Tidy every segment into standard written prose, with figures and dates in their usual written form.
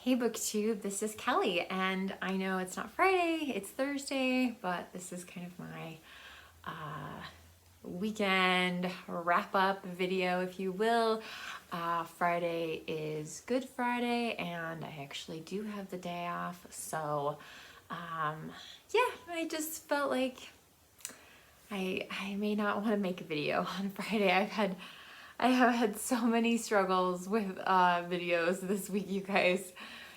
Hey BookTube, this is Kelly, and I know it's not Friday, it's Thursday, but this is kind of my weekend wrap-up video, if you will. Friday is Good Friday, and I actually do have the day off, so yeah, I just felt like I may not want to make a video on Friday. I have had so many struggles with videos this week, you guys.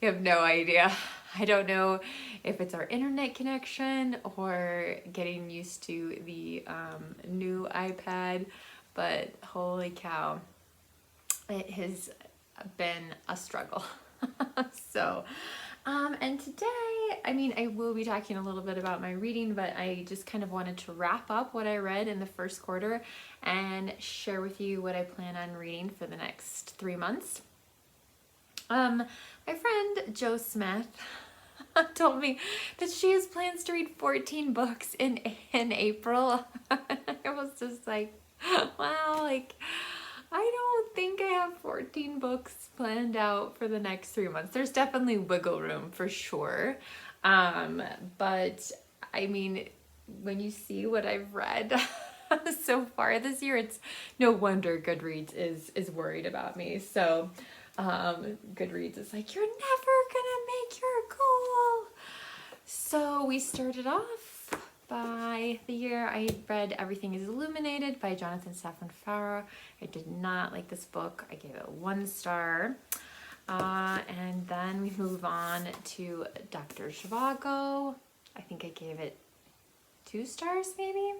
You have no idea. I don't know if it's our internet connection or getting used to the new iPad, but holy cow, it has been a struggle. So, and today, I mean, I will be talking a little bit about my reading, but I just kind of wanted to wrap up what I read in the first quarter and share with you what I plan on reading for the next 3 months. My friend Jo Smith told me that she has plans to read 14 books in April. I was just like, wow, like, I don't think I have 14 books planned out for the next 3 months. There's definitely wiggle room for sure. But I mean, when you see what I've read so far this year, it's no wonder Goodreads is worried about me. So Goodreads is like, you're never gonna make your goal. So we started off by the year. I read Everything is Illuminated by Jonathan Safran Foer. I did not like this book. I gave it 1 star. And then we move on to Dr. Zhivago. I think I gave it 2 stars maybe.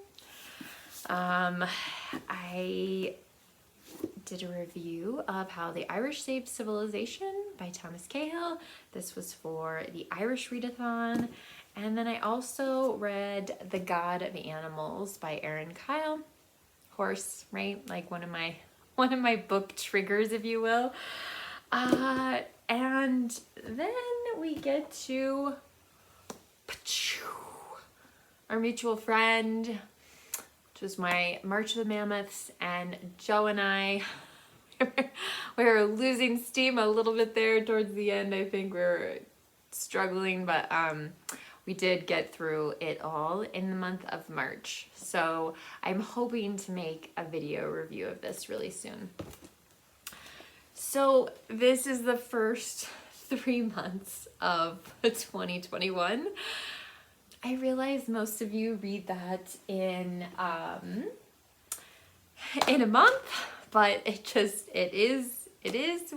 I did a review of How the Irish Saved Civilization by Thomas Cahill. This was for the Irish Readathon. And then I also read The God of Animals by Erin Kyle. Horse, right? Like one of my book triggers, if you will. And then we get to our mutual friend, which was my March of the Mammoths, and Joe and I, we were losing steam a little bit there towards the end. I think we were struggling, but we did get through it all in the month of March. So I'm hoping to make a video review of this really soon. So this is the first 3 months of 2021. I realize most of you read that in a month, but it is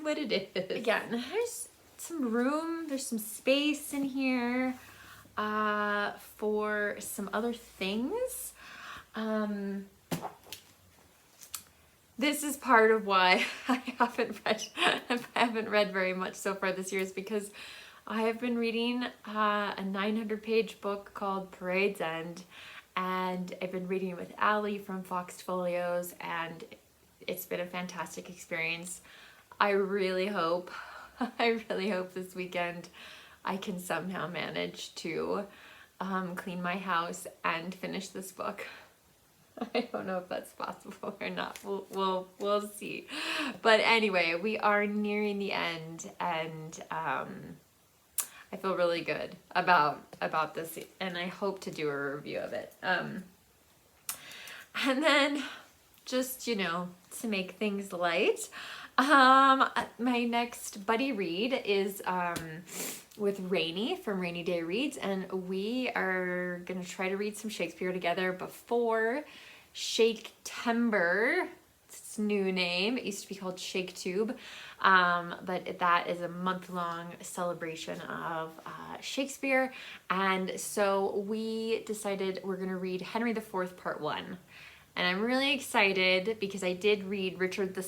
what it is. Again, there's some room, there's some space in here for some other things. This is part of why I haven't read very much so far this year, is because I have been reading a 900-page book called Parade's End, and I've been reading it with Allie from Fox Folios, and it's been a fantastic experience. I really hope this weekend I can somehow manage to clean my house and finish this book. I don't know if that's possible or not. We'll see. But anyway, we are nearing the end, and I feel really good about this, and I hope to do a review of it. And then, just, you know, to make things light, my next buddy read is with Rainy from Rainy Day Reads, and we are gonna try to read some Shakespeare together before Shake-tember. Its new name. It used to be called ShakeTube, but that is a month-long celebration of Shakespeare, and so we decided we're gonna read Henry IV Part 1. And I'm really excited because I did read Richard II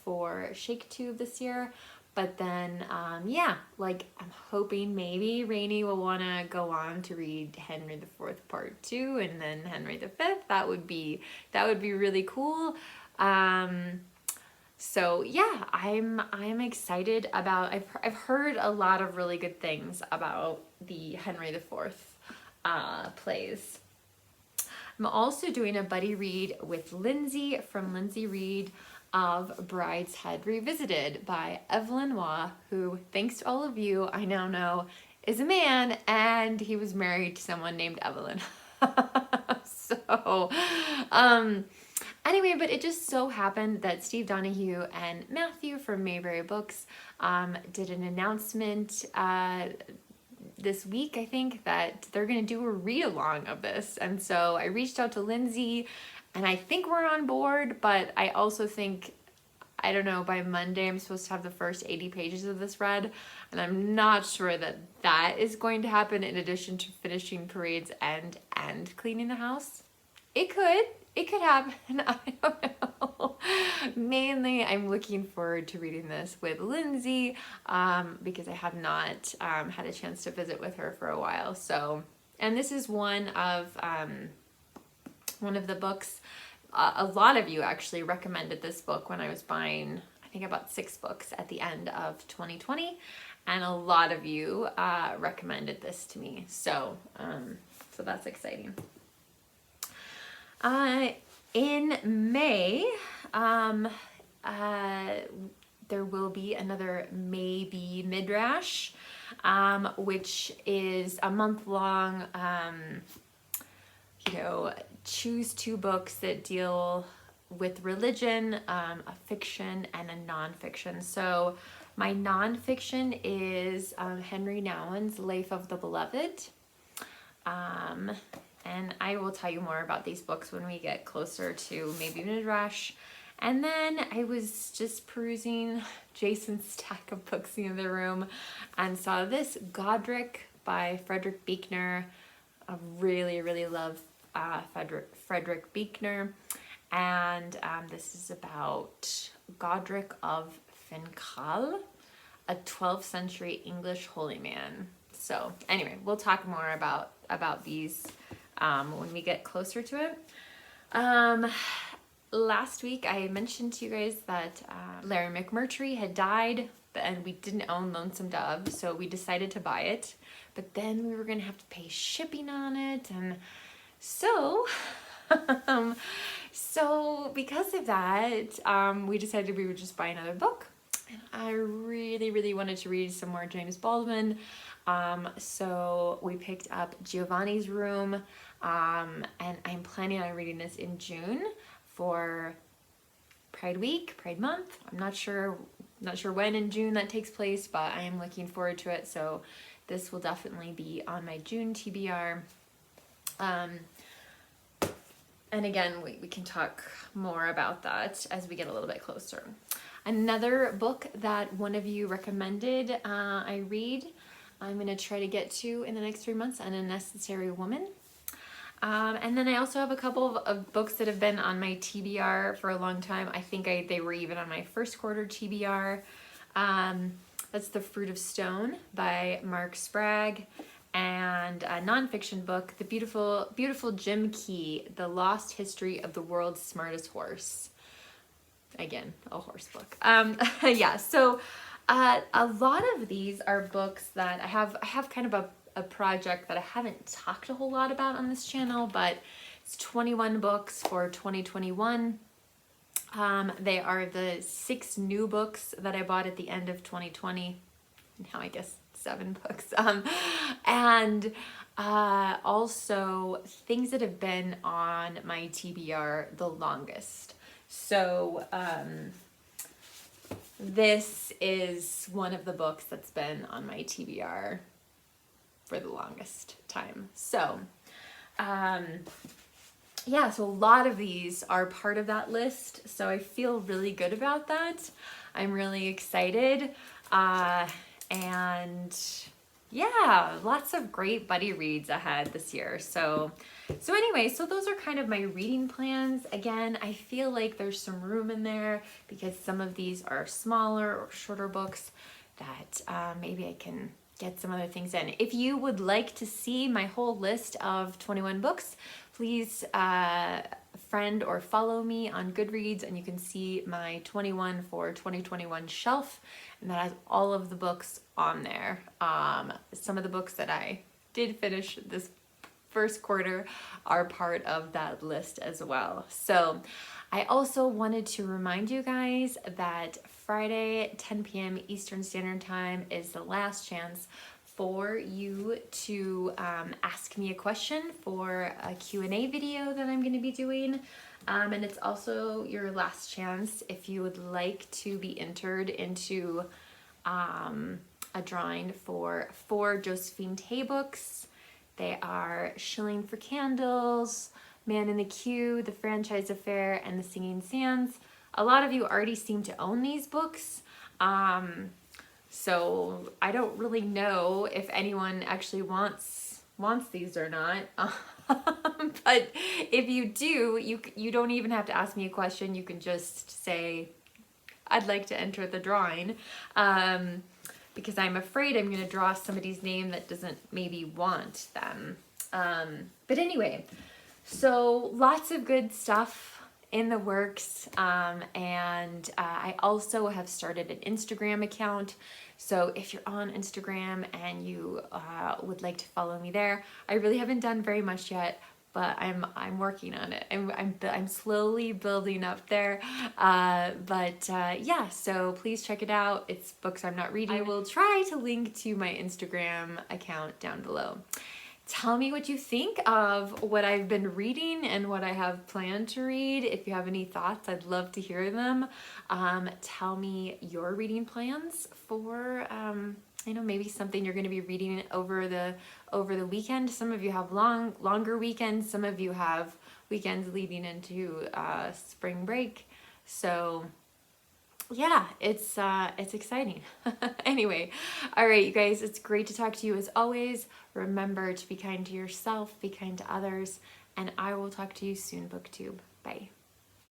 for ShakeTube this year. But then, yeah, like I'm hoping maybe Rainy will want to go on to read Henry IV Part 2 and then Henry V. That would be really cool. So yeah, I'm excited about. I've heard a lot of really good things about the Henry IV plays. I'm also doing a buddy read with Lindsay from Lindsay Read of Brideshead Revisited by Evelyn Waugh, who, thanks to all of you, I now know is a man, and he was married to someone named Evelyn. So, anyway, but it just so happened that Steve Donahue and Matthew from Mayberry Books did an announcement this week, I think, that they're going to do a read-along of this. And so I reached out to Lindsay, and I think we're on board, but I also think, I don't know, by Monday I'm supposed to have the first 80 pages of this read, and I'm not sure that that is going to happen in addition to finishing Parade's End and cleaning the house. It could happen. I don't know. Mainly, I'm looking forward to reading this with Lindsay because I have not had a chance to visit with her for a while. So, and this is one of the books. A lot of you actually recommended this book when I was buying, I think I bought 6 books at the end of 2020, and a lot of you recommended this to me. So, so that's exciting. In May, there will be another Maybe Midrash, which is a month-long, choose 2 books that deal with religion, a fiction and a nonfiction. So my nonfiction is Henry Nouwen's Life of the Beloved. And I will tell you more about these books when we get closer to Maybe Midrash. And then I was just perusing Jason's stack of books in the other room and saw this, Godric by Frederick Buechner. I really, really love Frederick Buechner. And this is about Godric of Finchal, a 12th century English holy man. So anyway, we'll talk more about these when we get closer to it. Last week I mentioned to you guys that Larry McMurtry had died, and we didn't own Lonesome Dove, so we decided to buy it. But then we were going to have to pay shipping on it, and so so because of that, we decided we would just buy another book. And I really, really wanted to read some more James Baldwin. So we picked up Giovanni's Room, and I'm planning on reading this in June for Pride Week, Pride Month. I'm not sure when in June that takes place, but I am looking forward to it. So this will definitely be on my June TBR. And again, we can talk more about that as we get a little bit closer. Another book that one of you recommended I read, I'm going to try to get to in the next 3 months, An Unnecessary Woman. And then I also have a couple of books that have been on my TBR for a long time. I think they were even on my first quarter TBR. That's The Fruit of Stone by Mark Spragg. And a nonfiction book, the beautiful Jim Key, The Lost History of the World's Smartest Horse. Again, a horse book. Yeah, so a lot of these are books that I have kind of a project that I haven't talked a whole lot about on this channel, but it's 21 books for 2021. They are the 6 new books that I bought at the end of 2020. Now I guess 7 books. And also things that have been on my TBR the longest. So this is one of the books that's been on my TBR for the longest time. So yeah, so a lot of these are part of that list. So I feel really good about that. I'm really excited. And yeah, lots of great buddy reads ahead this year. So anyway, so those are kind of my reading plans. Again, I feel like there's some room in there because some of these are smaller or shorter books that maybe I can get some other things in. If you would like to see my whole list of 21 books, please friend or follow me on Goodreads, and you can see my 21 for 2021 shelf, and that has all of the books on there. Some of the books that I did finish this first quarter are part of that list as well. So I also wanted to remind you guys that Friday, 10 p.m. Eastern Standard Time is the last chance for you to ask me a question for a Q&A video that I'm going to be doing. And it's also your last chance if you would like to be entered into a drawing for 4 Josephine Tey books. They are Shilling for Candles, Man in the Queue, The Franchise Affair, and The Singing Sands. A lot of you already seem to own these books. So I don't really know if anyone actually wants these or not. But if you do, you don't even have to ask me a question. You can just say, I'd like to enter the drawing. Because I'm afraid I'm going to draw somebody's name that doesn't maybe want them. But anyway, so lots of good stuff in the works, and I also have started an Instagram account. So if you're on Instagram and you would like to follow me there, I really haven't done very much yet, but I'm working on it. I'm slowly building up there. Yeah, so please check it out. It's books I'm not reading. I will try to link to my Instagram account down below. Tell me what you think of what I've been reading and what I have planned to read. If you have any thoughts, I'd love to hear them. Tell me your reading plans for, maybe something you're going to be reading over the weekend. Some of you have longer weekends. Some of you have weekends leading into spring break. So yeah, it's exciting. Anyway, all right, you guys, it's great to talk to you as always. Remember to be kind to yourself, be kind to others, and I will talk to you soon, BookTube. Bye.